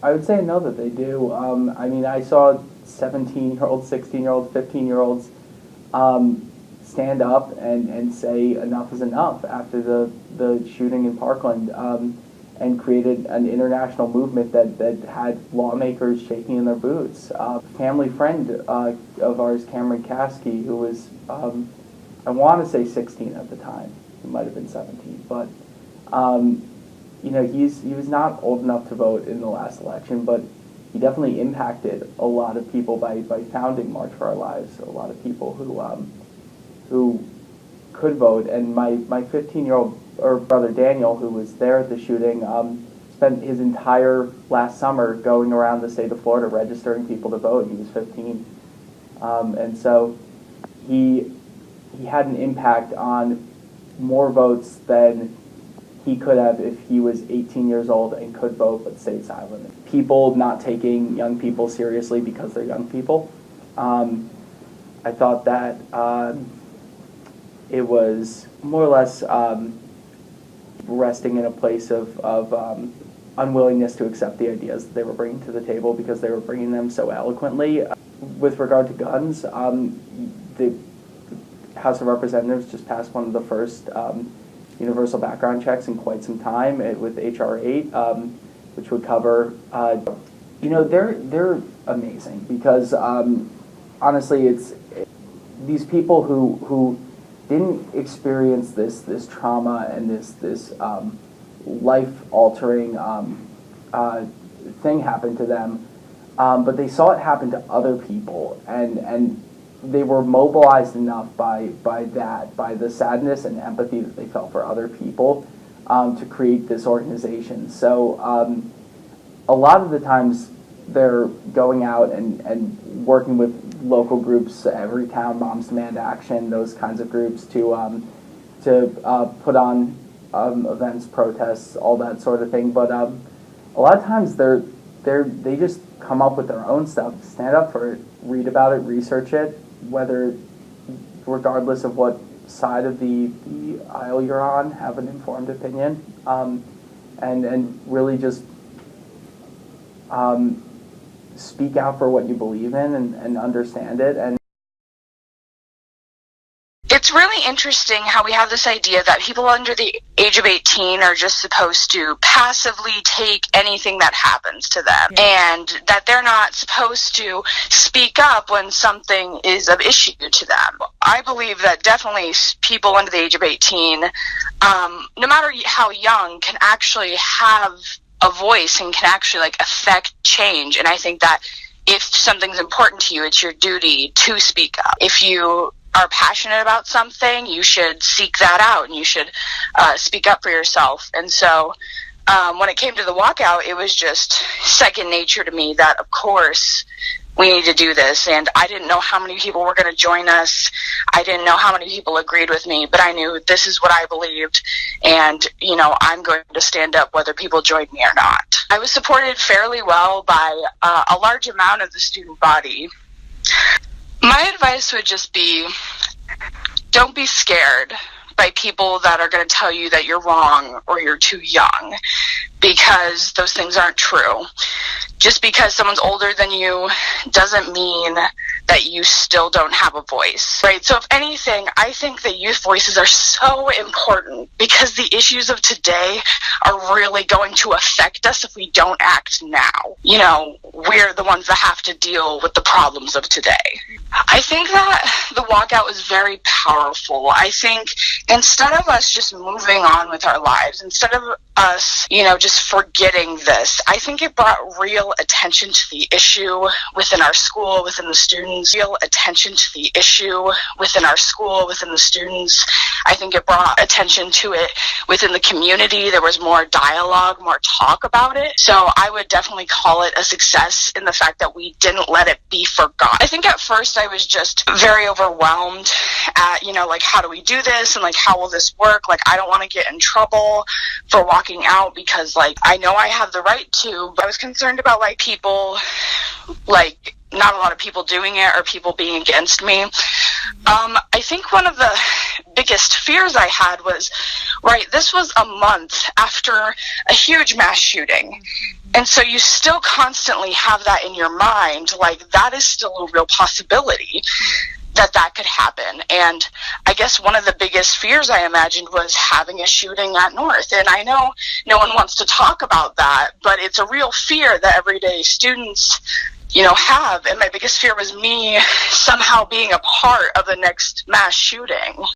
I would say no that they do. I mean, I saw 17-year-olds, 16-year-olds, 15-year-olds stand up and say enough is enough after the shooting in Parkland, and created an international movement that had lawmakers shaking in their boots. Family friend of ours, Cameron Kasky, who was, I want to say 16 at the time. He might have been 17, but you know, he was not old enough to vote in the last election, but he definitely impacted a lot of people by founding March for Our Lives. A lot of people who could vote, and my 15-year-old or brother Daniel, who was there at the shooting, spent his entire last summer going around the state of Florida registering people to vote. He was 15, and so he had an impact on more votes than he could have if he was 18 years old and could vote but stayed silent. People not taking young people seriously because they're young people. I thought that it was more or less resting in a place of unwillingness to accept the ideas that they were bringing to the table because they were bringing them so eloquently. With regard to guns, the House of Representatives just passed one of the first universal background checks in quite some time with H.R. 8, which would cover, you know, they're amazing because honestly, it's these people who didn't experience this trauma and this life-altering thing happen to them, but they saw it happen to other people, and they were mobilized enough by the sadness and empathy that they felt for other people to create this organization. So a lot of the times they're going out and working with local groups, Everytown, Moms Demand Action, those kinds of groups to put on events, protests, all that sort of thing. But a lot of times they just come up with their own stuff, stand up for it, read about it, research it, regardless of what side of the aisle you're on, have an informed opinion, and really just speak out for what you believe in and understand it. And it's really interesting how we have this idea that people under the age of 18 are just supposed to passively take anything that happens to them, and that they're not supposed to speak up when something is of issue to them. I believe that definitely people under the age of 18, no matter how young, can actually have a voice and can actually affect change. And I think that if something's important to you, it's your duty to speak up. If you are passionate about something, you should seek that out and you should speak up for yourself. And so when it came to the walkout, it was just second nature to me that, of course, we need to do this. And I didn't know how many people were going to join us. I didn't know how many people agreed with me, but I knew this is what I believed. And, you know, I'm going to stand up whether people join me or not. I was supported fairly well by a large amount of the student body. My advice would just be, don't be scared by people that are going to tell you that you're wrong or you're too young, because those things aren't true. Just because someone's older than you doesn't mean that you still don't have a voice, right? So if anything, I think that youth voices are so important because the issues of today are really going to affect us if we don't act now. You know, we're the ones that have to deal with the problems of today. I think that the walkout was very powerful. I think instead of us just moving on with our lives, instead of us, you know, just forgetting this, I think it brought real attention to the issue within our school, within the students, real attention to the issue within our school, within the students. I think it brought attention to it within the community. There was more dialogue, more talk about it. So I would definitely call it a success in the fact that we didn't let it be forgotten. I think at first I was just very overwhelmed at, you know, like, how do we do this? And how will this work? I don't want to get in trouble for walking out because, I know I have the right to, but I was concerned about, people, not a lot of people doing it or people being against me. I think one of the biggest fears I had was, right, this was a month after a huge mass shooting. And so you still constantly have that in your mind, like that is still a real possibility that could happen. And I guess one of the biggest fears I imagined was having a shooting at North. And I know no one wants to talk about that, but it's a real fear that everyday students, have. And my biggest fear was me somehow being a part of the next mass shooting.